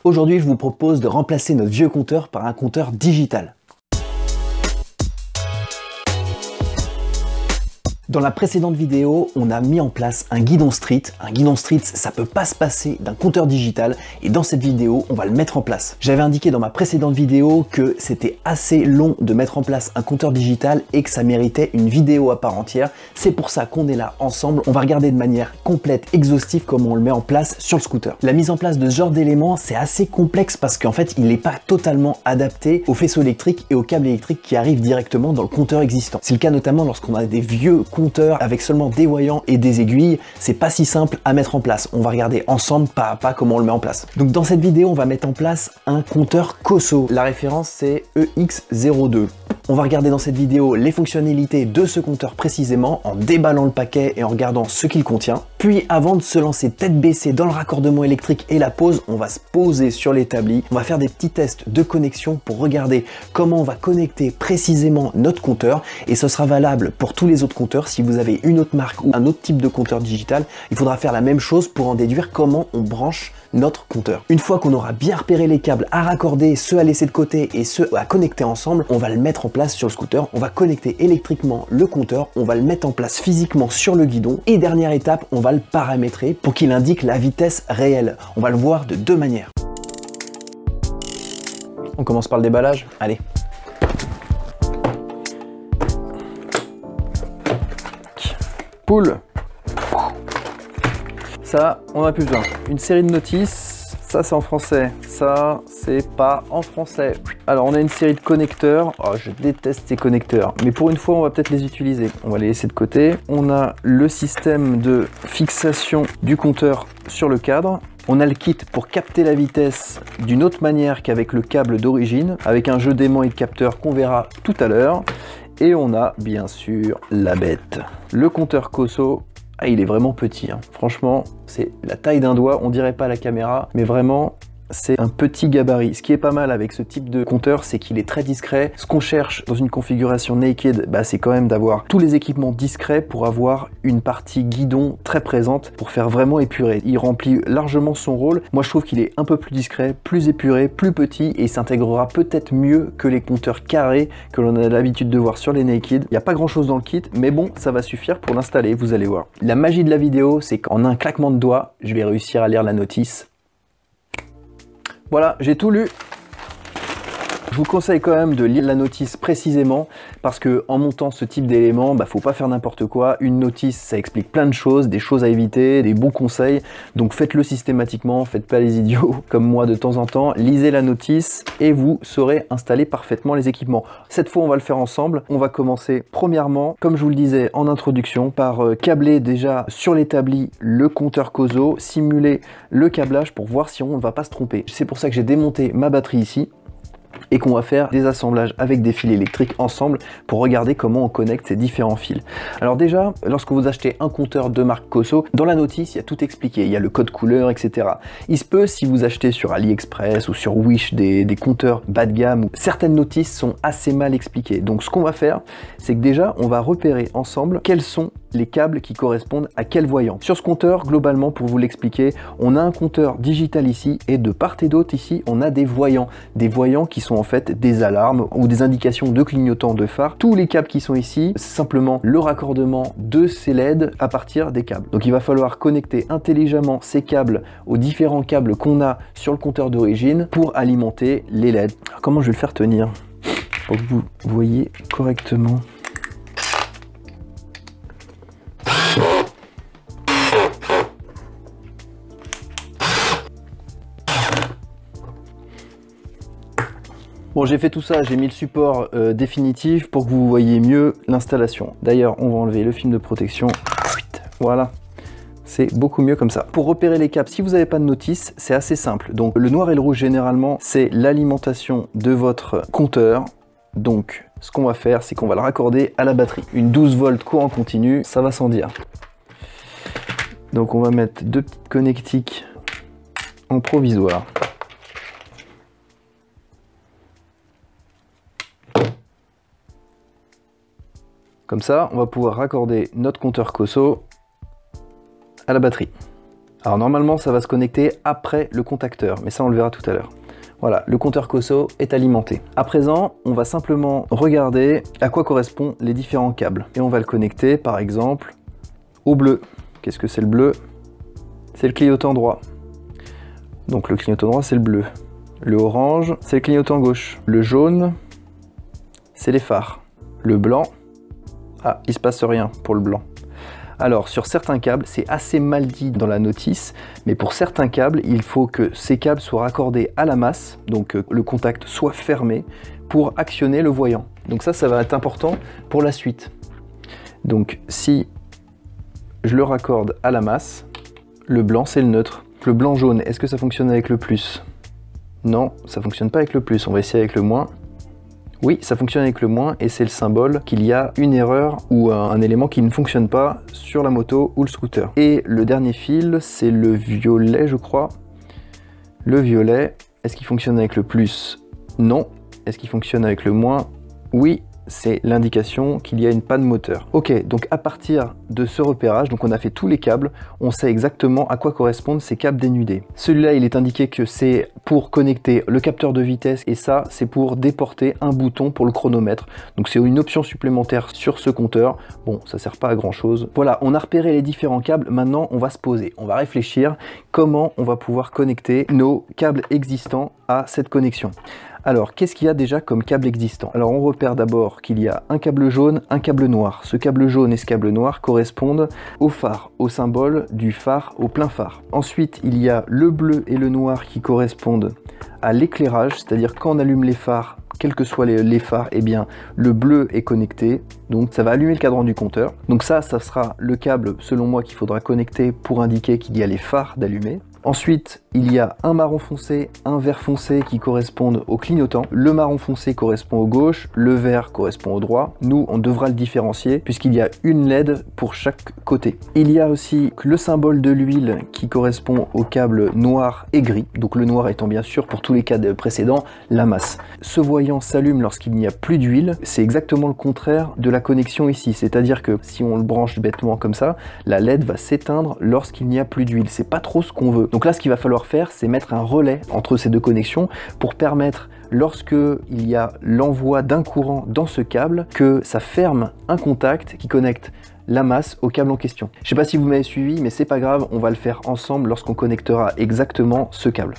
Aujourd'hui, je vous propose de remplacer notre vieux compteur par un compteur digital. Dans la précédente vidéo, on a mis en place un guidon street. Un guidon street, ça peut pas se passer d'un compteur digital et dans cette vidéo, on va le mettre en place. J'avais indiqué dans ma précédente vidéo que c'était assez long de mettre en place un compteur digital et que ça méritait une vidéo à part entière. C'est pour ça qu'on est là ensemble. On va regarder de manière complète, exhaustive, comment on le met en place sur le scooter. La mise en place de ce genre d'éléments, c'est assez complexe parce qu'en fait, il n'est pas totalement adapté aux faisceaux électriques et aux câbles électriques qui arrivent directement dans le compteur existant. C'est le cas notamment lorsqu'on a des vieux compteurs avec seulement des voyants et des aiguilles, c'est pas si simple à mettre en place. On va regarder ensemble pas à pas comment on le met en place. Donc dans cette vidéo, on va mettre en place un compteur COSO. La référence c'est EX02. On va regarder dans cette vidéo les fonctionnalités de ce compteur précisément en déballant le paquet et en regardant ce qu'il contient. Puis avant de se lancer tête baissée dans le raccordement électrique et la pose, on va se poser sur l'établi. On va faire des petits tests de connexion pour regarder comment on va connecter précisément notre compteur et ce sera valable pour tous les autres compteurs. Si vous avez une autre marque ou un autre type de compteur digital, il faudra faire la même chose pour en déduire comment on branche notre compteur. Une fois qu'on aura bien repéré les câbles à raccorder, ceux à laisser de côté et ceux à connecter ensemble, on va le mettre en place sur le scooter, on va connecter électriquement le compteur, on va le mettre en place physiquement sur le guidon et dernière étape, on va le paramétrer pour qu'il indique la vitesse réelle. On va le voir de deux manières. On commence par le déballage, allez. Poule. Ça, on n'a plus besoin. Une série de notices, ça c'est en français, ça c'est pas en français. Alors on a une série de connecteurs, oh, je déteste ces connecteurs, mais pour une fois on va peut-être les utiliser. On va les laisser de côté. On a le système de fixation du compteur sur le cadre. On a le kit pour capter la vitesse d'une autre manière qu'avec le câble d'origine, avec un jeu d'aimants et de capteurs qu'on verra tout à l'heure. Et on a bien sûr la bête, le compteur COSO. Ah, il est vraiment petit, hein. Franchement, c'est la taille d'un doigt, on dirait pas à la caméra, mais vraiment, c'est un petit gabarit. Ce qui est pas mal avec ce type de compteur, c'est qu'il est très discret. Ce qu'on cherche dans une configuration naked, c'est quand même d'avoir tous les équipements discrets pour avoir une partie guidon très présente pour faire vraiment épuré. Il remplit largement son rôle. Moi, je trouve qu'il est un peu plus discret, plus épuré, plus petit et il s'intégrera peut-être mieux que les compteurs carrés que l'on a l'habitude de voir sur les naked. Il n'y a pas grand chose dans le kit, mais bon, ça va suffire pour l'installer, vous allez voir. La magie de la vidéo, c'est qu'en un claquement de doigts, je vais réussir à lire la notice. Voilà, j'ai tout lu. Je vous conseille quand même de lire la notice précisément parce que en montant ce type d'éléments, faut pas faire n'importe quoi. Une notice, ça explique plein de choses, des choses à éviter, des bons conseils. Donc faites-le systématiquement, faites pas les idiots comme moi de temps en temps. Lisez la notice et vous saurez installer parfaitement les équipements. Cette fois, on va le faire ensemble. On va commencer premièrement, comme je vous le disais en introduction, par câbler déjà sur l'établi le compteur COSO, simuler le câblage pour voir si on ne va pas se tromper. C'est pour ça que j'ai démonté ma batterie ici et qu'on va faire des assemblages avec des fils électriques ensemble pour regarder comment on connecte ces différents fils. Alors déjà, lorsque vous achetez un compteur de marque COSO, dans la notice, il y a tout expliqué, il y a le code couleur, etc. Il se peut, si vous achetez sur AliExpress ou sur Wish des compteurs bas de gamme, certaines notices sont assez mal expliquées. Donc ce qu'on va faire, c'est que déjà, on va repérer ensemble quels sont les câbles qui correspondent à quel voyant. Sur ce compteur, globalement, pour vous l'expliquer, on a un compteur digital ici et de part et d'autre ici, on a des voyants qui sont en fait des alarmes ou des indications de clignotants de phare. Tous les câbles qui sont ici, c'est simplement le raccordement de ces LED à partir des câbles. Donc il va falloir connecter intelligemment ces câbles aux différents câbles qu'on a sur le compteur d'origine pour alimenter les LED. Alors, comment je vais le faire tenir pour que vous voyez correctement? Bon, j'ai fait tout ça, j'ai mis le support définitif pour que vous voyez mieux l'installation. D'ailleurs, on va enlever le film de protection. Voilà, c'est beaucoup mieux comme ça. Pour repérer les câbles, si vous n'avez pas de notice, c'est assez simple. Donc le noir et le rouge, généralement, c'est l'alimentation de votre compteur. Donc, ce qu'on va faire, c'est qu'on va le raccorder à la batterie. Une 12 volts courant continu, ça va sans dire. Donc on va mettre deux petites connectiques en provisoire. Comme ça, on va pouvoir raccorder notre compteur COSO à la batterie. Alors normalement ça va se connecter après le contacteur, mais ça on le verra tout à l'heure. Voilà, le compteur COSO est alimenté. À présent, on va simplement regarder à quoi correspondent les différents câbles. Et on va le connecter par exemple au bleu. Qu'est-ce que c'est le bleu? C'est le clignotant droit. Donc le clignotant droit c'est le bleu. Le orange c'est le clignotant gauche. Le jaune c'est les phares. Le blanc, ah il se passe rien pour le blanc. Alors sur certains câbles, c'est assez mal dit dans la notice, mais pour certains câbles, il faut que ces câbles soient raccordés à la masse, donc le contact soit fermé pour actionner le voyant. Donc ça va être important pour la suite. Donc si je le raccorde à la masse, le blanc c'est le neutre. Le blanc jaune, est-ce que ça fonctionne avec le plus? Non, ça fonctionne pas avec le plus, on va essayer avec le moins. Oui, ça fonctionne avec le moins et c'est le symbole qu'il y a une erreur ou un élément qui ne fonctionne pas sur la moto ou le scooter. Et le dernier fil, c'est le violet, je crois. Le violet, est-ce qu'il fonctionne avec le plus? Non. Est-ce qu'il fonctionne avec le moins? Oui. C'est l'indication qu'il y a une panne moteur. Ok, donc à partir de ce repérage, donc on a fait tous les câbles, on sait exactement à quoi correspondent ces câbles dénudés. Celui-là, il est indiqué que c'est pour connecter le capteur de vitesse et ça, c'est pour déporter un bouton pour le chronomètre. Donc c'est une option supplémentaire sur ce compteur. Bon, ça sert pas à grand chose. Voilà, on a repéré les différents câbles. Maintenant, on va se poser. On va réfléchir comment on va pouvoir connecter nos câbles existants à cette connexion. Alors, qu'est-ce qu'il y a déjà comme câble existant? Alors, on repère d'abord qu'il y a un câble jaune, un câble noir. Ce câble jaune et ce câble noir correspondent au phare, au symbole du phare au plein phare. Ensuite, il y a le bleu et le noir qui correspondent à l'éclairage, c'est-à-dire quand on allume les phares, quels que soient les phares, eh bien, le bleu est connecté, donc ça va allumer le cadran du compteur. Donc ça sera le câble, selon moi, qu'il faudra connecter pour indiquer qu'il y a les phares d'allumer. Ensuite, il y a un marron foncé, un vert foncé qui correspondent au clignotant. Le marron foncé correspond au gauche, le vert correspond au droit. Nous, on devra le différencier puisqu'il y a une LED pour chaque côté. Il y a aussi le symbole de l'huile qui correspond au câble noir et gris. Donc le noir étant bien sûr, pour tous les cas précédents, la masse. Ce voyant s'allume lorsqu'il n'y a plus d'huile. C'est exactement le contraire de la connexion ici. C'est-à-dire que si on le branche bêtement comme ça, la LED va s'éteindre lorsqu'il n'y a plus d'huile. C'est pas trop ce qu'on veut. Donc là, ce qu'il va falloir faire, c'est mettre un relais entre ces deux connexions pour permettre, lorsque il y a l'envoi d'un courant dans ce câble, que ça ferme un contact qui connecte la masse au câble en question. Je ne sais pas si vous m'avez suivi, mais c'est pas grave, on va le faire ensemble lorsqu'on connectera exactement ce câble.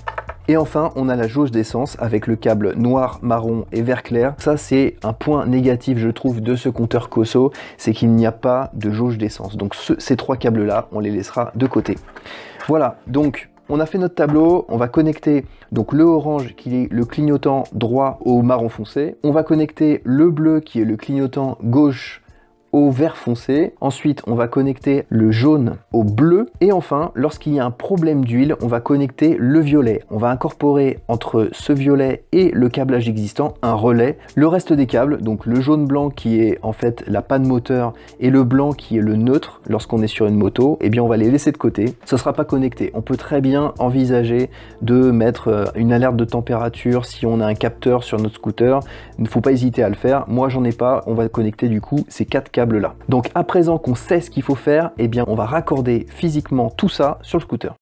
Et enfin, on a la jauge d'essence avec le câble noir, marron et vert clair. Ça, c'est un point négatif, je trouve, de ce compteur COSO, c'est qu'il n'y a pas de jauge d'essence. Donc ces trois câbles-là, on les laissera de côté. Voilà, donc on a fait notre tableau, on va connecter donc le orange qui est le clignotant droit au marron foncé. On va connecter le bleu qui est le clignotant gauche au vert foncé. Ensuite, on va connecter le jaune au bleu. Et enfin, lorsqu'il y a un problème d'huile, on va connecter le violet. On va incorporer entre ce violet et le câblage existant un relais. Le reste des câbles, donc le jaune-blanc qui est en fait la panne moteur et le blanc qui est le neutre lorsqu'on est sur une moto, eh bien on va les laisser de côté. Ce ne sera pas connecté. On peut très bien envisager de mettre une alerte de température si on a un capteur sur notre scooter. Il ne faut pas hésiter à le faire. Moi, j'en ai pas. On va connecter du coup ces quatre câbles là. Donc à présent qu'on sait ce qu'il faut faire, eh bien on va raccorder physiquement tout ça sur le scooter.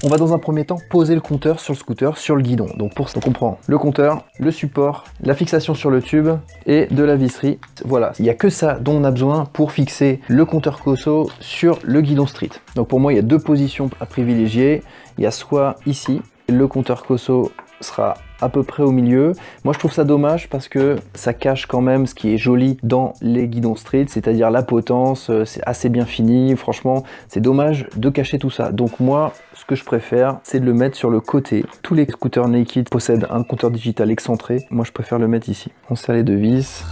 On va dans un premier temps poser le compteur sur le scooter, sur le guidon. Donc pour ça, on prend le compteur, le support, la fixation sur le tube et de la visserie. Voilà, il n'y a que ça dont on a besoin pour fixer le compteur COSO sur le guidon street. Donc pour moi, il y a deux positions à privilégier. Il y a soit ici, le compteur COSO sera à peu près au milieu. Moi je trouve ça dommage parce que ça cache quand même ce qui est joli dans les guidons street, c'est-à-dire la potence, c'est assez bien fini, franchement c'est dommage de cacher tout ça. Donc moi ce que je préfère c'est de le mettre sur le côté. Tous les scooters naked possèdent un compteur digital excentré, moi je préfère le mettre ici. On serre les deux vis.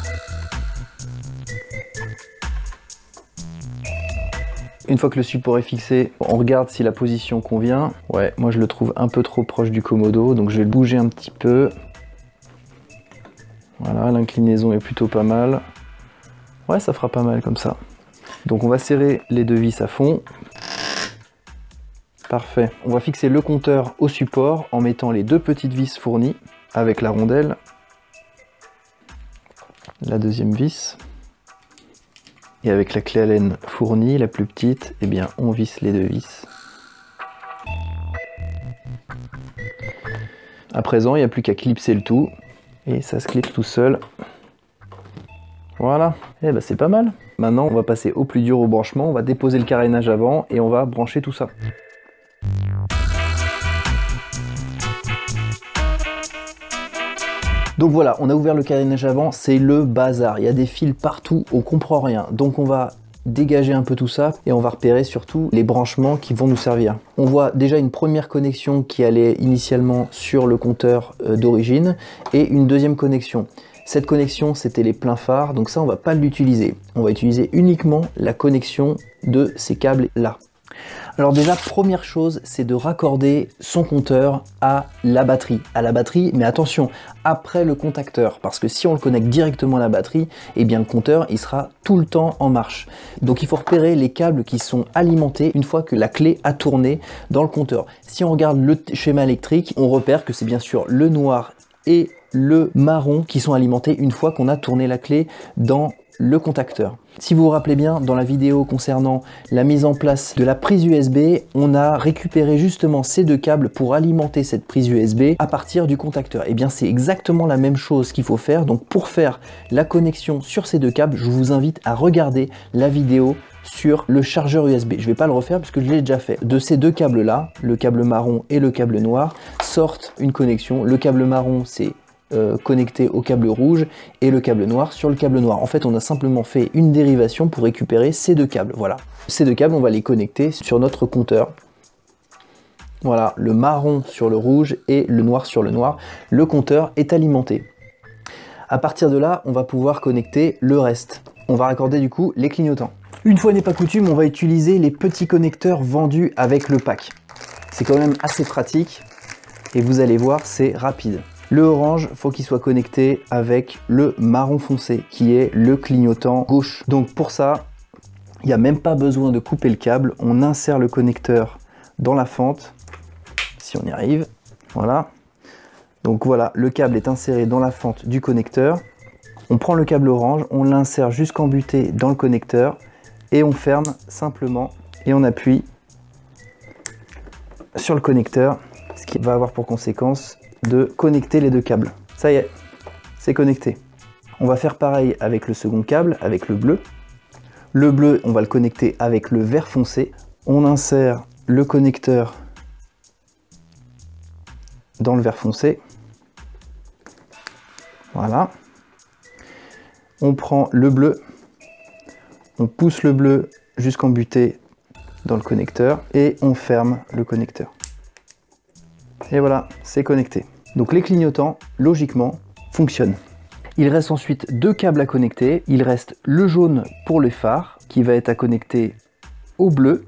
Une fois que le support est fixé, on regarde si la position convient. Ouais, moi je le trouve un peu trop proche du Komodo, donc je vais le bouger un petit peu. Voilà, l'inclinaison est plutôt pas mal. Ouais, ça fera pas mal comme ça. Donc on va serrer les deux vis à fond. Parfait. On va fixer le compteur au support en mettant les deux petites vis fournies avec la rondelle. La deuxième vis. Et avec la clé Allen fournie, la plus petite, eh bien on visse les deux vis. À présent, il n'y a plus qu'à clipser le tout et ça se clipse tout seul. Voilà, et ben c'est pas mal. Maintenant, on va passer au plus dur au branchement. On va déposer le carénage avant et on va brancher tout ça. Donc voilà, on a ouvert le carénage avant, c'est le bazar. Il y a des fils partout, on comprend rien. Donc on va dégager un peu tout ça et on va repérer surtout les branchements qui vont nous servir. On voit déjà une première connexion qui allait initialement sur le compteur d'origine et une deuxième connexion. Cette connexion, c'était les pleins phares, donc ça on va pas l'utiliser. On va utiliser uniquement la connexion de ces câbles là. Alors déjà, première chose, c'est de raccorder son compteur à la batterie. Mais attention, après le contacteur, parce que si on le connecte directement à la batterie, eh bien le compteur, il sera tout le temps en marche. Donc il faut repérer les câbles qui sont alimentés une fois que la clé a tourné dans le compteur. Si on regarde le schéma électrique, on repère que c'est bien sûr le noir et le marron qui sont alimentés une fois qu'on a tourné la clé dans le contacteur. Si vous vous rappelez bien, dans la vidéo concernant la mise en place de la prise USB, on a récupéré justement ces deux câbles pour alimenter cette prise USB à partir du contacteur. Et bien c'est exactement la même chose qu'il faut faire. Donc pour faire la connexion sur ces deux câbles, je vous invite à regarder la vidéo sur le chargeur USB. Je ne vais pas le refaire parce que je l'ai déjà fait. De ces deux câbles là, le câble marron et le câble noir, sortent une connexion. Le câble marron, c'est connecté au câble rouge et le câble noir sur le câble noir. En fait, on a simplement fait une dérivation pour récupérer ces deux câbles. Voilà. Ces deux câbles, on va les connecter sur notre compteur. Voilà, le marron sur le rouge et le noir sur le noir. Le compteur est alimenté. À partir de là, on va pouvoir connecter le reste. On va raccorder du coup les clignotants. Une fois n'est pas coutume, on va utiliser les petits connecteurs vendus avec le pack. C'est quand même assez pratique et vous allez voir, c'est rapide. Le orange, faut qu'il soit connecté avec le marron foncé, qui est le clignotant gauche. Donc pour ça, il n'y a même pas besoin de couper le câble. On insère le connecteur dans la fente, si on y arrive. Voilà. Donc voilà, le câble est inséré dans la fente du connecteur. On prend le câble orange, on l'insère jusqu'en butée dans le connecteur et on ferme simplement et on appuie sur le connecteur, ce qui va avoir pour conséquence de connecter les deux câbles. Ça y est, c'est connecté. On va faire pareil avec le second câble, avec le bleu. Le bleu, on va le connecter avec le vert foncé. On insère le connecteur dans le vert foncé. Voilà. On prend le bleu, on pousse le bleu jusqu'en butée dans le connecteur et on ferme le connecteur. Et voilà, c'est connecté. Donc les clignotants, logiquement, fonctionnent. Il reste ensuite deux câbles à connecter. Il reste le jaune pour les phares, qui va être à connecter au bleu.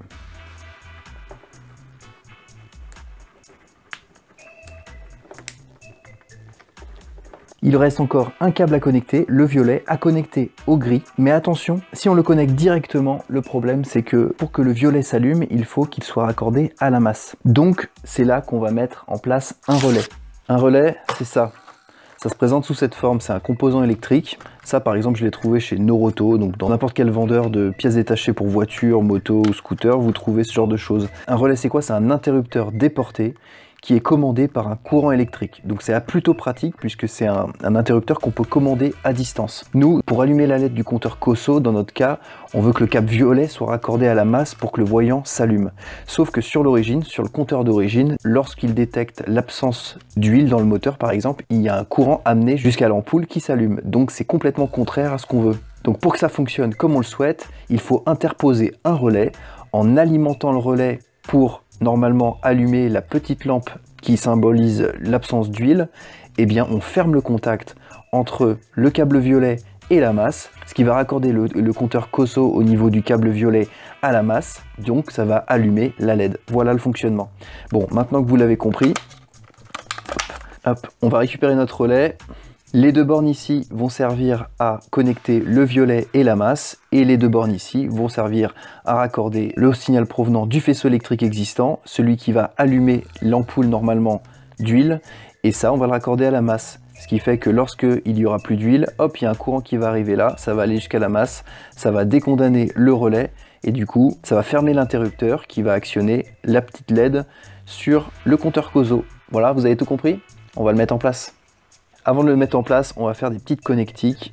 Il reste encore un câble à connecter, le violet, à connecter au gris. Mais attention, si on le connecte directement, le problème c'est que pour que le violet s'allume, il faut qu'il soit raccordé à la masse. Donc c'est là qu'on va mettre en place un relais. Un relais, c'est ça. Ça se présente sous cette forme, c'est un composant électrique. Ça par exemple, je l'ai trouvé chez Noroto, donc dans n'importe quel vendeur de pièces détachées pour voitures, motos ou scooters, vous trouvez ce genre de choses. Un relais, c'est quoi? C'est un interrupteur déporté qui est commandé par un courant électrique. Donc c'est plutôt pratique puisque c'est un interrupteur qu'on peut commander à distance. Nous, pour allumer la LED du compteur COSO, dans notre cas, on veut que le câble violet soit raccordé à la masse pour que le voyant s'allume. Sauf que sur l'origine, sur le compteur d'origine, lorsqu'il détecte l'absence d'huile dans le moteur par exemple, il y a un courant amené jusqu'à l'ampoule qui s'allume. Donc c'est complètement contraire à ce qu'on veut. Donc pour que ça fonctionne comme on le souhaite, il faut interposer un relais en alimentant le relais pour normalement allumer la petite lampe qui symbolise l'absence d'huile. Eh bien on ferme le contact entre le câble violet et la masse, ce qui va raccorder le compteur COSO au niveau du câble violet à la masse, donc ça va allumer la LED. Voilà le fonctionnement. Bon, maintenant que vous l'avez compris, hop, on va récupérer notre relais. Les deux bornes ici vont servir à connecter le violet et la masse, et les deux bornes ici vont servir à raccorder le signal provenant du faisceau électrique existant, celui qui va allumer l'ampoule normalement d'huile, et ça on va le raccorder à la masse. Ce qui fait que lorsqu'il n'y aura plus d'huile, hop, il y a un courant qui va arriver là, ça va aller jusqu'à la masse, ça va décondamner le relais et du coup, ça va fermer l'interrupteur qui va actionner la petite LED sur le compteur COSO. Voilà, vous avez tout compris? On va le mettre en place. Avant de le mettre en place, on va faire des petites connectiques.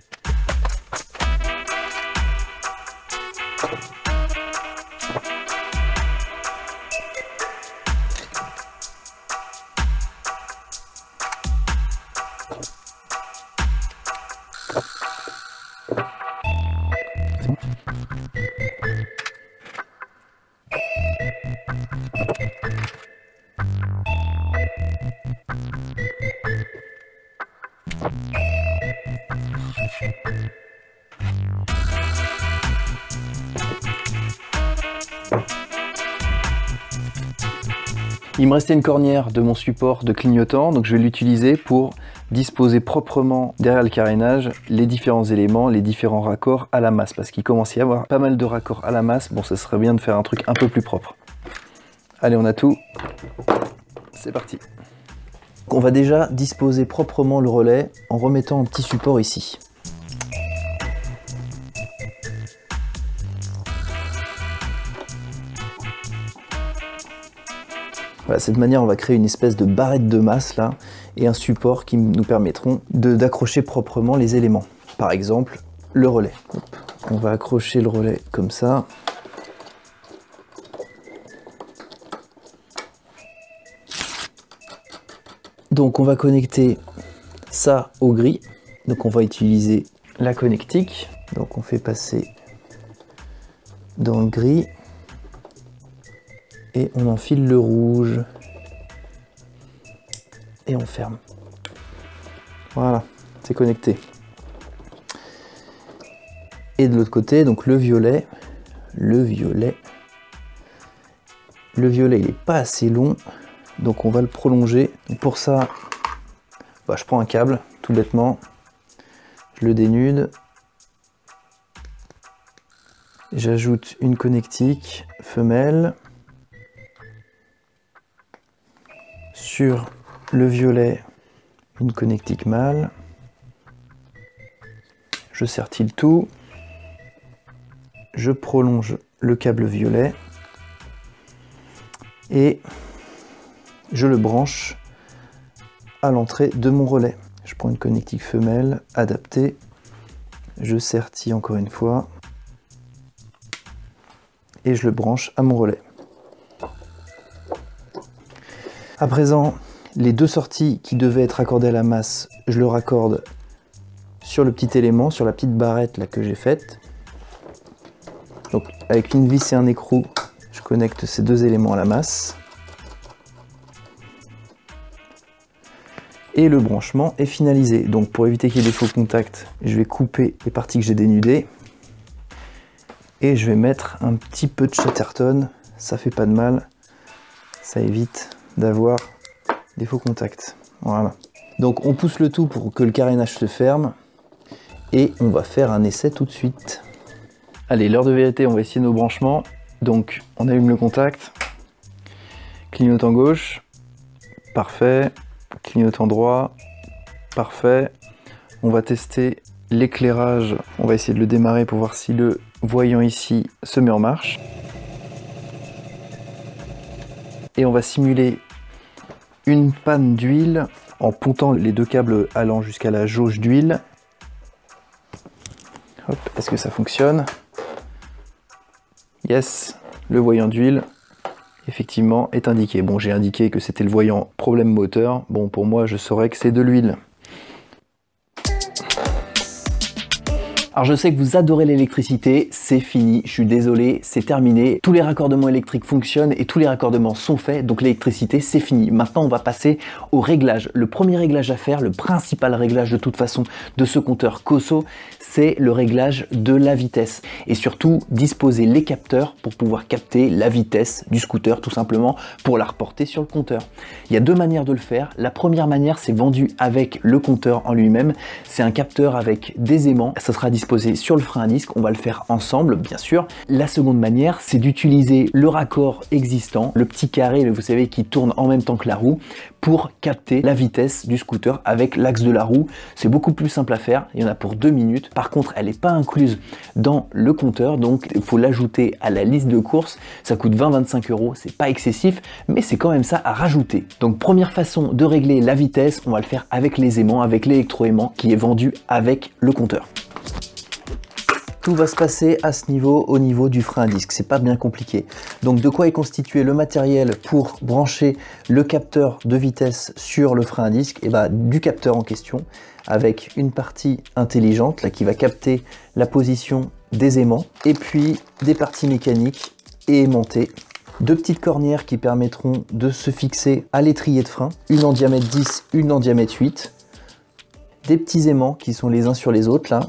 Il me restait une cornière de mon support de clignotant, donc je vais l'utiliser pour disposer proprement derrière le carénage les différents éléments, les différents raccords à la masse, parce qu'il commence à y avoir pas mal de raccords à la masse. Bon, ça serait bien de faire un truc un peu plus propre. Allez, on a tout. C'est parti. On va déjà disposer proprement le relais en remettant un petit support ici. Voilà, de cette manière, on va créer une espèce de barrette de masse là et un support qui nous permettront d'accrocher proprement les éléments. Par exemple, le relais. Hop. On va accrocher le relais comme ça. Donc on va connecter ça au gris. Donc on va utiliser la connectique. Donc on fait passer dans le gris. Et on enfile le rouge. Et on ferme. Voilà, c'est connecté. Et de l'autre côté, donc le violet. Le violet, il n'est pas assez long. Donc on va le prolonger. Donc pour ça, bah, je prends un câble, tout bêtement. Je le dénude. J'ajoute une connectique femelle. Sur le violet, une connectique mâle. Je sertis le tout. Je prolonge le câble violet. Et je le branche à l'entrée de mon relais. Je prends une connectique femelle adaptée. Je sertis encore une fois. Et je le branche à mon relais. À présent, les deux sorties qui devaient être raccordées à la masse, je le raccorde sur le petit élément, sur la petite barrette là que j'ai faite. Donc avec une vis et un écrou, je connecte ces deux éléments à la masse. Et le branchement est finalisé. Donc pour éviter qu'il y ait des faux contacts, je vais couper les parties que j'ai dénudées. Et je vais mettre un petit peu de Chatterton, ça fait pas de mal, ça évite d'avoir des faux contacts. Voilà. Donc on pousse le tout pour que le carénage se ferme et on va faire un essai tout de suite. Allez, l'heure de vérité, on va essayer nos branchements. Donc on allume le contact, clignotant gauche, parfait, clignotant droit, parfait. On va tester l'éclairage, on va essayer de le démarrer pour voir si le voyant ici se met en marche. Et on va simuler une panne d'huile en pontant les deux câbles allant jusqu'à la jauge d'huile. Hop, est-ce que ça fonctionne? Yes, le voyant d'huile, effectivement, est indiqué. Bon, j'ai indiqué que c'était le voyant problème moteur. Bon, pour moi, je saurais que c'est de l'huile. Alors je sais que vous adorez l'électricité, c'est fini, je suis désolé, c'est terminé. Tous les raccordements électriques fonctionnent et tous les raccordements sont faits, donc l'électricité c'est fini. Maintenant on va passer au réglage. Le premier réglage à faire, le principal réglage de toute façon de ce compteur COSO, c'est le réglage de la vitesse. Et surtout disposer les capteurs pour pouvoir capter la vitesse du scooter tout simplement pour la reporter sur le compteur. Il y a deux manières de le faire. La première manière c'est vendu avec le compteur en lui-même. C'est un capteur avec des aimants, ça sera disponible disposer sur le frein à disque. On va le faire ensemble, bien sûr. La seconde manière, c'est d'utiliser le raccord existant, le petit carré, vous savez, qui tourne en même temps que la roue, pour capter la vitesse du scooter avec l'axe de la roue. C'est beaucoup plus simple à faire, il y en a pour 2 minutes. Par contre, elle n'est pas incluse dans le compteur, donc il faut l'ajouter à la liste de courses. Ça coûte 20-25 €, c'est pas excessif, mais c'est quand même ça à rajouter. Donc première façon de régler la vitesse, on va le faire avec les aimants, avec l'électroaimant qui est vendu avec le compteur. Tout va se passer à ce niveau, au niveau du frein à disque, c'est pas bien compliqué. Donc de quoi est constitué le matériel pour brancher le capteur de vitesse sur le frein à disque? Et du capteur en question, avec une partie intelligente là, qui va capter la position des aimants, et puis des parties mécaniques et aimantées. 2 petites cornières qui permettront de se fixer à l'étrier de frein, une en diamètre 10, une en diamètre 8. Des petits aimants qui sont les uns sur les autres là.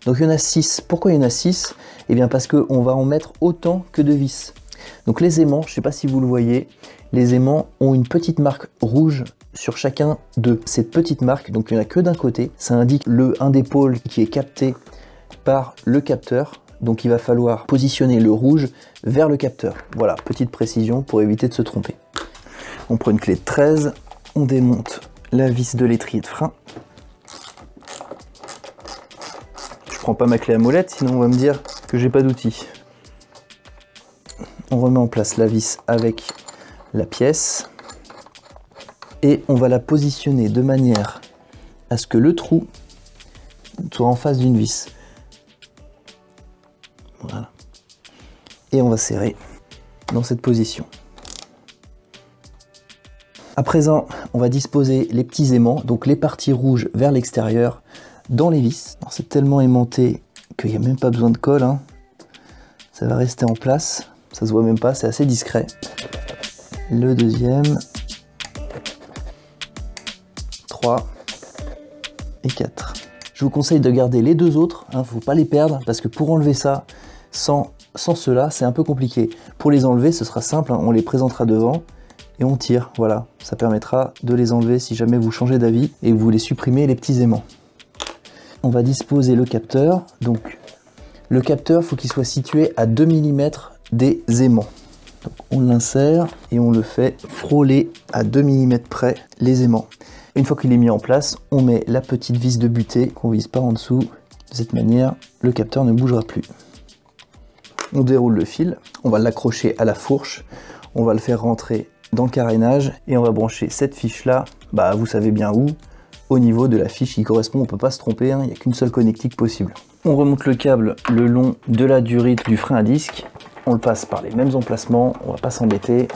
Donc il y en a 6. Pourquoi il y en a 6? Eh bien parce qu'on va en mettre autant que de vis. Donc les aimants, je ne sais pas si vous le voyez, les aimants ont une petite marque rouge sur chacun d'eux. Cette petite marque, donc il n'y en a que d'un côté, ça indique un des pôles qui est capté par le capteur. Donc il va falloir positionner le rouge vers le capteur. Voilà, petite précision pour éviter de se tromper. On prend une clé de 13, on démonte la vis de l'étrier de frein. Je prends pas ma clé à molette, sinon on va me dire que j'ai pas d'outil. On remet en place la vis avec la pièce et on va la positionner de manière à ce que le trou soit en face d'une vis. Voilà. Et on va serrer dans cette position. À présent, on va disposer les petits aimants, donc les parties rouges vers l'extérieur, dans les vis. C'est tellement aimanté qu'il n'y a même pas besoin de colle, hein. Ça va rester en place, ça se voit même pas, c'est assez discret. Le deuxième, 3 et 4. Je vous conseille de garder les 2 autres, hein, faut pas les perdre, parce que pour enlever ça sans cela, c'est un peu compliqué. Pour les enlever, ce sera simple, hein, on les présentera devant et on tire, voilà. Ça permettra de les enlever si jamais vous changez d'avis et vous voulez supprimer les petits aimants. On va disposer le capteur. Donc le capteur, faut qu'il soit situé à 2 mm des aimants. Donc, on l'insère et on le fait frôler à 2 mm près les aimants. Une fois qu'il est mis en place, on met la petite vis de butée qu'on vise par en dessous. De cette manière, le capteur ne bougera plus. On déroule le fil, on va l'accrocher à la fourche, on va le faire rentrer dans le carénage et on va brancher cette fiche là, vous savez bien où, au niveau de la fiche qui correspond, on ne peut pas se tromper, hein, il n'y a qu'une seule connectique possible. On remonte le câble le long de la durite du frein à disque, on le passe par les mêmes emplacements, on va pas s'embêter.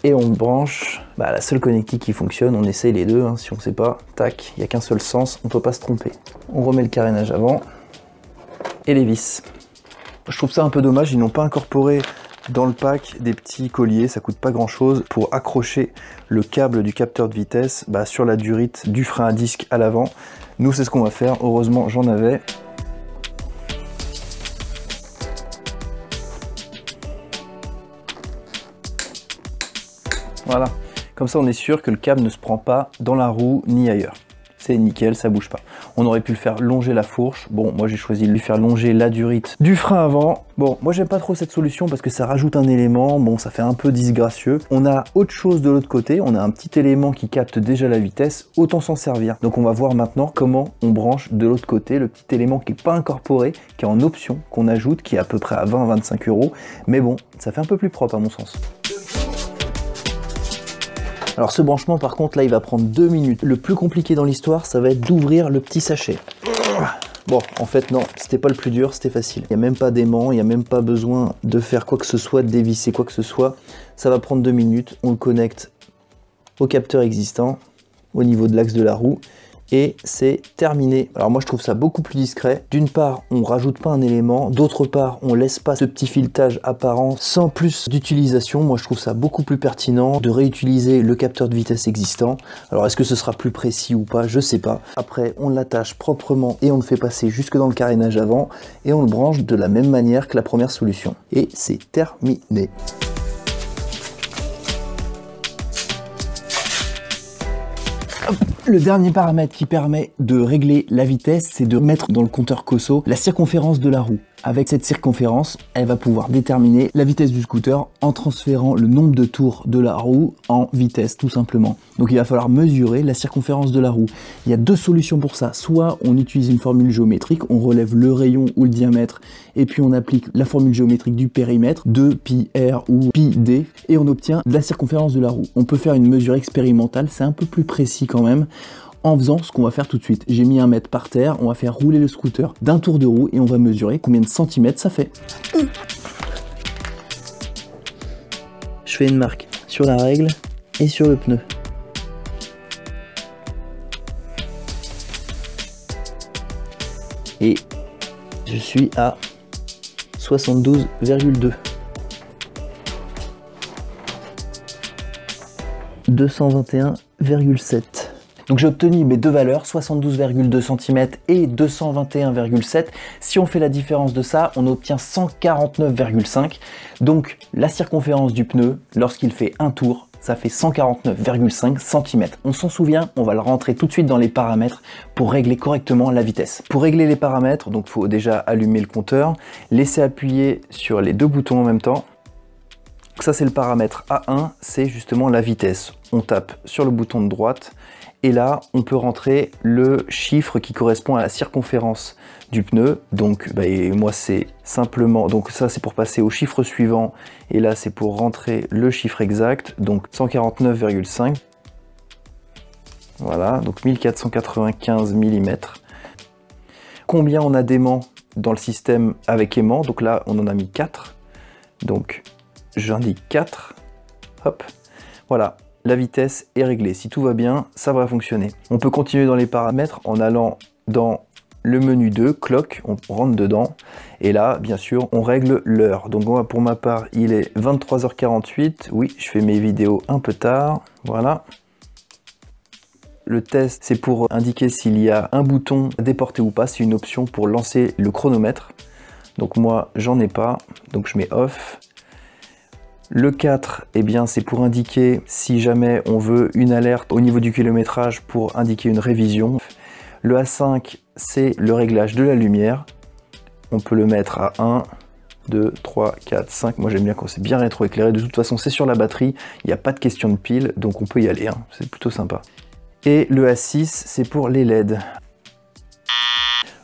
Et on branche la seule connectique qui fonctionne, on essaye les deux, hein, si on ne sait pas, tac, il n'y a qu'un seul sens, on ne peut pas se tromper. On remet le carénage avant et les vis. Je trouve ça un peu dommage, ils n'ont pas incorporé dans le pack des petits colliers, ça coûte pas grand chose, pour accrocher le câble du capteur de vitesse sur la durite du frein à disque à l'avant. Nous c'est ce qu'on va faire, heureusement j'en avais. Voilà, comme ça on est sûr que le câble ne se prend pas dans la roue ni ailleurs. C'est nickel, ça bouge pas. On aurait pu le faire longer la fourche. Bon, moi j'ai choisi de lui faire longer la durite du frein avant. Bon, moi j'aime pas trop cette solution parce que ça rajoute un élément. Bon, ça fait un peu disgracieux. On a autre chose de l'autre côté. On a un petit élément qui capte déjà la vitesse. Autant s'en servir. Donc on va voir maintenant comment on branche de l'autre côté le petit élément qui n'est pas incorporé, qui est en option, qu'on ajoute, qui est à peu près à 20-25 €. Mais bon, ça fait un peu plus propre à mon sens. Alors ce branchement par contre là il va prendre 2 minutes. Le plus compliqué dans l'histoire ça va être d'ouvrir le petit sachet. Bon en fait non, c'était pas le plus dur, c'était facile. Il n'y a même pas d'aimant, il n'y a même pas besoin de faire quoi que ce soit, de dévisser quoi que ce soit. Ça va prendre 2 minutes, on le connecte au capteur existant, au niveau de l'axe de la roue. Et c'est terminé. Alors moi je trouve ça beaucoup plus discret. D'une part on rajoute pas un élément, d'autre part on laisse pas ce petit filetage apparent sans plus d'utilisation. Moi je trouve ça beaucoup plus pertinent de réutiliser le capteur de vitesse existant. Alors est-ce que ce sera plus précis ou pas, je sais pas. Après on l'attache proprement et on le fait passer jusque dans le carénage avant et on le branche de la même manière que la première solution. Et c'est terminé. Le dernier paramètre qui permet de régler la vitesse, c'est de mettre dans le compteur COSO la circonférence de la roue. Avec cette circonférence, elle va pouvoir déterminer la vitesse du scooter en transférant le nombre de tours de la roue en vitesse, tout simplement. Donc il va falloir mesurer la circonférence de la roue. Il y a deux solutions pour ça. Soit on utilise une formule géométrique, on relève le rayon ou le diamètre, et puis on applique la formule géométrique du périmètre, 2πr ou πd, et on obtient la circonférence de la roue. On peut faire une mesure expérimentale, c'est un peu plus précis quand même, en faisant ce qu'on va faire tout de suite. J'ai mis 1 mètre par terre, on va faire rouler le scooter d'un tour de roue et on va mesurer combien de centimètres ça fait. Je fais une marque sur la règle et sur le pneu. Et je suis à 72,2. 221,7. Donc j'ai obtenu mes deux valeurs, 72,2 cm et 221,7. Si on fait la différence de ça, on obtient 149,5. Donc la circonférence du pneu, lorsqu'il fait un tour, ça fait 149,5 cm. On s'en souvient, on va le rentrer tout de suite dans les paramètres pour régler correctement la vitesse. Pour régler les paramètres, donc il faut déjà allumer le compteur, laisser appuyer sur les deux boutons en même temps. Ça c'est le paramètre A1, c'est justement la vitesse. On tape sur le bouton de droite et là on peut rentrer le chiffre qui correspond à la circonférence du pneu. Donc moi c'est simplement, donc ça c'est pour passer au chiffre suivant et là c'est pour rentrer le chiffre exact, donc 149,5. Voilà, donc 1495 mm. Combien on a d'aimants dans le système avec aimant? Donc là on en a mis 4, donc j'indique 4, hop, voilà, la vitesse est réglée. Si tout va bien, ça va fonctionner. On peut continuer dans les paramètres en allant dans le menu 2, clock, on rentre dedans, et là, bien sûr, on règle l'heure. Donc moi, pour ma part, il est 23h48, oui, je fais mes vidéos un peu tard, voilà. Le test, c'est pour indiquer s'il y a un bouton à déporter ou pas, c'est une option pour lancer le chronomètre. Donc moi, j'en ai pas, donc je mets off. Le 4, eh bien, c'est pour indiquer si jamais on veut une alerte au niveau du kilométrage pour indiquer une révision. Le A5, c'est le réglage de la lumière. On peut le mettre à 1, 2, 3, 4, 5. Moi, j'aime bien quand c'est bien rétroéclairé. De toute façon, c'est sur la batterie. Il n'y a pas de question de pile, donc on peut y aller. Hein. C'est plutôt sympa. Et le A6, c'est pour les LED.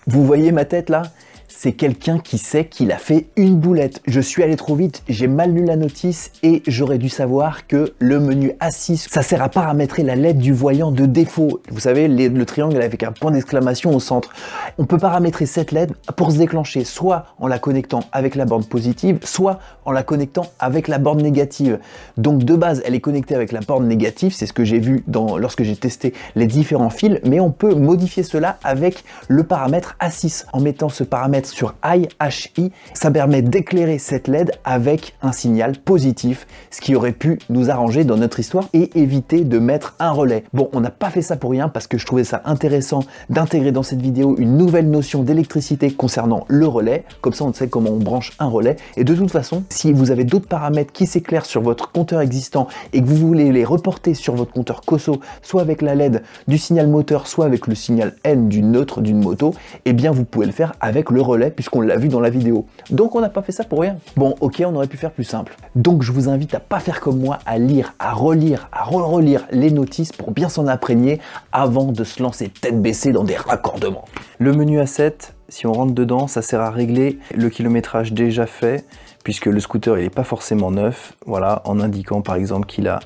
Vous voyez ma tête là ? C'est quelqu'un qui sait qu'il a fait une boulette. Je suis allé trop vite, j'ai mal lu la notice et j'aurais dû savoir que le menu A6, ça sert à paramétrer la LED du voyant de défaut. Vous savez, le triangle avec un point d'exclamation au centre. On peut paramétrer cette LED pour se déclencher soit en la connectant avec la borne positive, soit en la connectant avec la borne négative. Donc de base, elle est connectée avec la borne négative, c'est ce que j'ai vu lorsque j'ai testé les différents fils, mais on peut modifier cela avec le paramètre A6 en mettant ce paramètre sur HI, ça permet d'éclairer cette LED avec un signal positif, ce qui aurait pu nous arranger dans notre histoire et éviter de mettre un relais. Bon, on n'a pas fait ça pour rien parce que je trouvais ça intéressant d'intégrer dans cette vidéo une nouvelle notion d'électricité concernant le relais, comme ça on sait comment on branche un relais. Et de toute façon, si vous avez d'autres paramètres qui s'éclairent sur votre compteur existant et que vous voulez les reporter sur votre compteur COSO, soit avec la LED du signal moteur, soit avec le signal N du neutre d'une moto, eh bien vous pouvez le faire avec le relais puisqu'on l'a vu dans la vidéo. Donc on n'a pas fait ça pour rien. Bon, ok, on aurait pu faire plus simple. Donc je vous invite à pas faire comme moi, à lire, à relire, à relire les notices pour bien s'en imprégner avant de se lancer tête baissée dans des raccordements. Le menu A7, si on rentre dedans, ça sert à régler le kilométrage déjà fait, puisque le scooter il n'est pas forcément neuf. Voilà, en indiquant par exemple qu'il a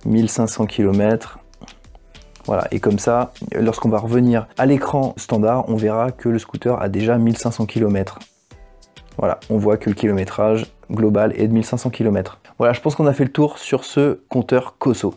1500 km. Voilà, et comme ça, lorsqu'on va revenir à l'écran standard, on verra que le scooter a déjà 1500 km. Voilà, on voit que le kilométrage global est de 1500 km. Voilà, je pense qu'on a fait le tour sur ce compteur COSO.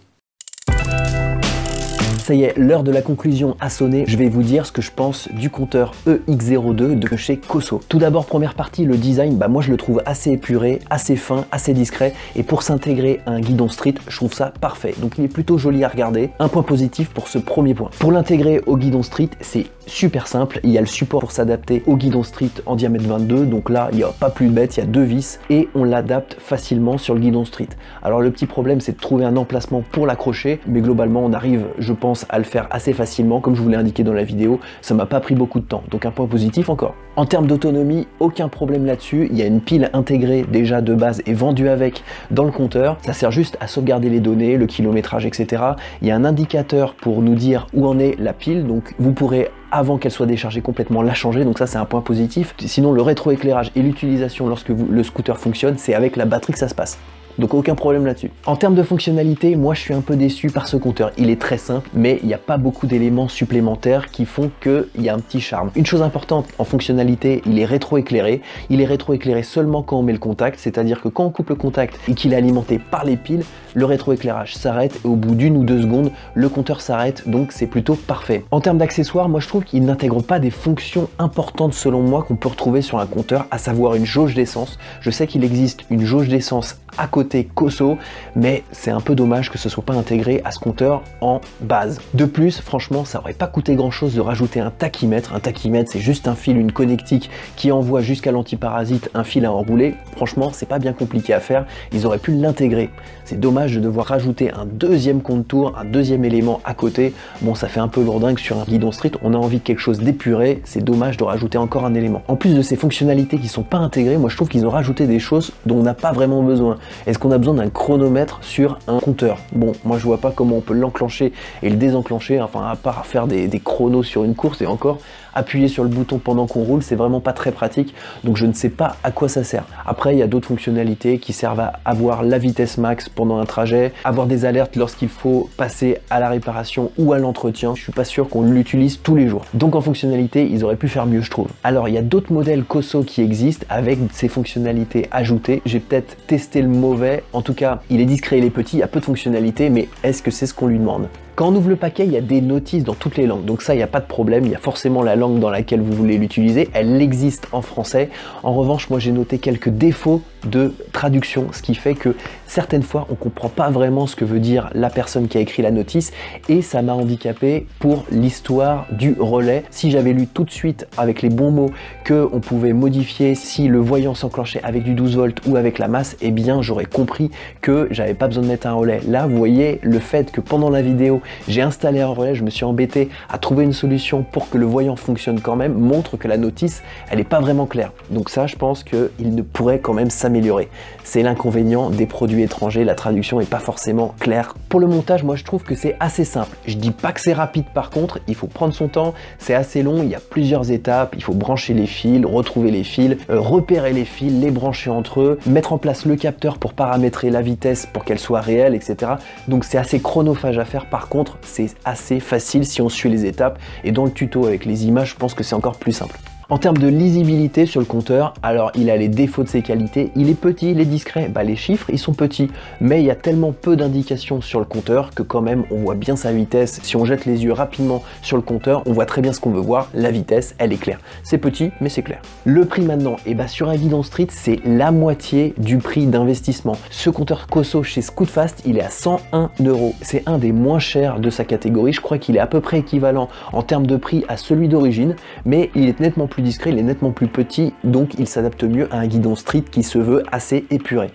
Ça y est, l'heure de la conclusion a sonné. Je vais vous dire ce que je pense du compteur EX02 de chez COSO. Tout d'abord, première partie, le design, moi je le trouve assez épuré, assez fin, assez discret. Et pour s'intégrer à un guidon street, je trouve ça parfait. Donc il est plutôt joli à regarder. Un point positif pour ce premier point. Pour l'intégrer au guidon street, c'est super simple. Il y a le support pour s'adapter au guidon street en diamètre 22. Donc là, il n'y a pas plus bête, il y a 2 vis. Et on l'adapte facilement sur le guidon street. Alors le petit problème, c'est de trouver un emplacement pour l'accrocher. Mais globalement, on arrive, je pense, tendance à le faire assez facilement, comme je vous l'ai indiqué dans la vidéo, ça m'a pas pris beaucoup de temps, donc un point positif encore. En termes d'autonomie, aucun problème là-dessus, il y a une pile intégrée déjà de base et vendue avec dans le compteur, ça sert juste à sauvegarder les données, le kilométrage, etc. Il y a un indicateur pour nous dire où en est la pile, donc vous pourrez avant qu'elle soit déchargée complètement la changer, donc ça c'est un point positif. Sinon le rétroéclairage et l'utilisation lorsque le scooter fonctionne, c'est avec la batterie que ça se passe. Donc aucun problème là-dessus. En termes de fonctionnalité, moi je suis un peu déçu par ce compteur. Il est très simple, mais il n'y a pas beaucoup d'éléments supplémentaires qui font qu'il y a un petit charme. Une chose importante en fonctionnalité, il est rétroéclairé. Il est rétroéclairé seulement quand on met le contact, c'est-à-dire que quand on coupe le contact et qu'il est alimenté par les piles, le rétroéclairage s'arrête et au bout d'1 ou 2 secondes, le compteur s'arrête, donc c'est plutôt parfait. En termes d'accessoires, moi je trouve qu'il n'intègre pas des fonctions importantes selon moi qu'on peut retrouver sur un compteur, à savoir une jauge d'essence. Je sais qu'il existe une jauge d'essence à côté Cosso, mais c'est un peu dommage que ce soit pas intégré à ce compteur en base. De plus, franchement, ça aurait pas coûté grand chose de rajouter un tachymètre. Un tachymètre, c'est juste un fil, une connectique qui envoie jusqu'à l'antiparasite un fil à enrouler. Franchement, c'est pas bien compliqué à faire. Ils auraient pu l'intégrer. C'est dommage de devoir rajouter un deuxième contour, un deuxième élément à côté. Bon, ça fait un peu lourdingue sur un guidon street. On a envie de quelque chose d'épuré. C'est dommage de rajouter encore un élément. En plus de ces fonctionnalités qui sont pas intégrées, moi je trouve qu'ils ont rajouté des choses dont on n'a pas vraiment besoin. Est-ce qu'on a besoin d'un chronomètre sur un compteur? Bon, moi je vois pas comment on peut l'enclencher et le désenclencher, enfin à part faire des chronos sur une course, et encore appuyer sur le bouton pendant qu'on roule, c'est vraiment pas très pratique, donc je ne sais pas à quoi ça sert. Après, il y a d'autres fonctionnalités qui servent à avoir la vitesse max pendant un trajet, avoir des alertes lorsqu'il faut passer à la réparation ou à l'entretien. Je suis pas sûr qu'on l'utilise tous les jours. Donc en fonctionnalité, ils auraient pu faire mieux, je trouve. Alors, il y a d'autres modèles Cosso qui existent avec ces fonctionnalités ajoutées. J'ai peut-être testé le mauvais. En tout cas, il est discret, il est petit, il y a peu de fonctionnalités, mais est-ce que c'est ce qu'on lui demande? Quand on ouvre le paquet, il y a des notices dans toutes les langues, donc ça, il n'y a pas de problème, il y a forcément la langue dans laquelle vous voulez l'utiliser, elle existe en français. En revanche, moi j'ai noté quelques défauts de traduction, ce qui fait que certaines fois, on ne comprend pas vraiment ce que veut dire la personne qui a écrit la notice, et ça m'a handicapé pour l'histoire du relais. Si j'avais lu tout de suite avec les bons mots qu'on pouvait modifier si le voyant s'enclenchait avec du 12 volts ou avec la masse, eh bien j'aurais compris que j'avais pas besoin de mettre un relais. Là, vous voyez, le fait que pendant la vidéo, j'ai installé un relais, je me suis embêté à trouver une solution pour que le voyant fonctionne quand même, montre que la notice, elle n'est pas vraiment claire. Donc ça, je pense qu'il ne pourrait quand même s'améliorer. C'est l'inconvénient des produits étrangers, la traduction n'est pas forcément claire. Pour le montage, moi je trouve que c'est assez simple. Je dis pas que c'est rapide par contre, il faut prendre son temps, c'est assez long, il y a plusieurs étapes, il faut brancher les fils, retrouver les fils, repérer les fils, les brancher entre eux, mettre en place le capteur pour paramétrer la vitesse pour qu'elle soit réelle, etc. Donc c'est assez chronophage à faire. Par contre, c'est assez facile si on suit les étapes, et dans le tuto avec les images, je pense que c'est encore plus simple. En termes de lisibilité sur le compteur, alors il a les défauts de ses qualités, il est petit, il est discret, bah les chiffres ils sont petits, mais il y a tellement peu d'indications sur le compteur que quand même on voit bien sa vitesse. Si on jette les yeux rapidement sur le compteur, on voit très bien ce qu'on veut voir, la vitesse elle est claire. C'est petit mais c'est clair. Le prix maintenant, et bah sur un guidon street c'est la moitié du prix d'investissement. Ce compteur Cosso chez Scootfast il est à 101 €. C'est un des moins chers de sa catégorie, je crois qu'il est à peu près équivalent en termes de prix à celui d'origine, mais il est nettement plus discret, il est nettement plus petit, donc il s'adapte mieux à un guidon street qui se veut assez épuré.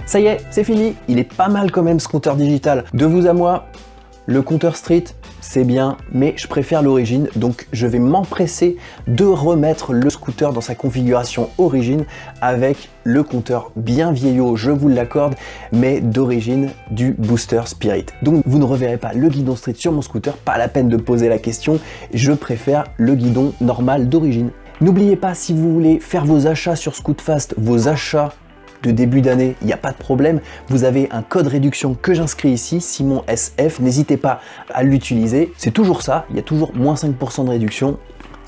Ça y est, c'est fini, il est pas mal quand même ce compteur digital. De vous à moi, le compteur street, c'est bien, mais je préfère l'origine, donc je vais m'empresser de remettre le scooter dans sa configuration origine avec le compteur bien vieillot, je vous l'accorde, mais d'origine du Booster Spirit. Donc vous ne reverrez pas le guidon street sur mon scooter, pas la peine de poser la question, je préfère le guidon normal d'origine. N'oubliez pas, si vous voulez faire vos achats sur Scootfast, vos achats de début d'année, il n'y a pas de problème, vous avez un code réduction que j'inscris ici, Simon SF, n'hésitez pas à l'utiliser, c'est toujours ça, il y a toujours moins 5% de réduction.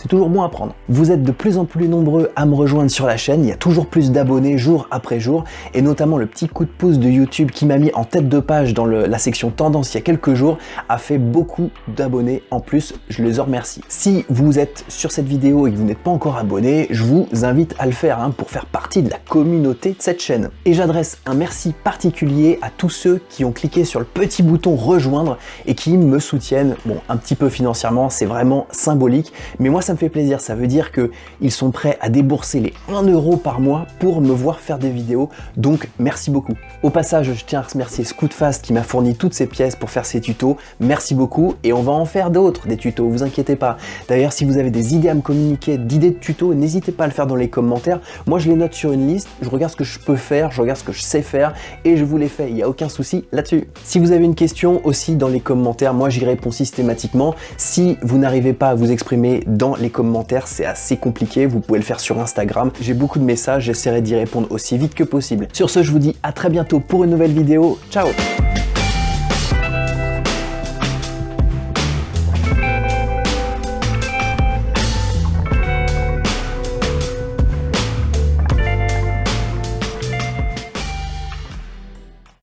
C'est toujours bon à prendre. Vous êtes de plus en plus nombreux à me rejoindre sur la chaîne, il y a toujours plus d'abonnés jour après jour, et notamment le petit coup de pouce de YouTube qui m'a mis en tête de page dans la section tendance il y a quelques jours a fait beaucoup d'abonnés en plus, je les en remercie. Si vous êtes sur cette vidéo et que vous n'êtes pas encore abonné, je vous invite à le faire pour faire partie de la communauté de cette chaîne. Et j'adresse un merci particulier à tous ceux qui ont cliqué sur le petit bouton rejoindre et qui me soutiennent, bon un petit peu financièrement, c'est vraiment symbolique, mais moi ça ça me fait plaisir, ça veut dire qu'ils sont prêts à débourser les 1 euro par mois pour me voir faire des vidéos, donc merci beaucoup. Au passage, je tiens à remercier Scootfast qui m'a fourni toutes ces pièces pour faire ces tutos, merci beaucoup, et on va en faire d'autres, des tutos, vous inquiétez pas. D'ailleurs, si vous avez des idées à me communiquer, d'idées de tutos, n'hésitez pas à le faire dans les commentaires. Moi, je les note sur une liste, je regarde ce que je peux faire, je regarde ce que je sais faire, et je vous les fais, il n'y a aucun souci là-dessus. Si vous avez une question aussi dans les commentaires, moi j'y réponds systématiquement. Si vous n'arrivez pas à vous exprimer dans les commentaires, c'est assez compliqué, vous pouvez le faire sur Instagram. J'ai beaucoup de messages, j'essaierai d'y répondre aussi vite que possible. Sur ce, je vous dis à très bientôt pour une nouvelle vidéo. Ciao!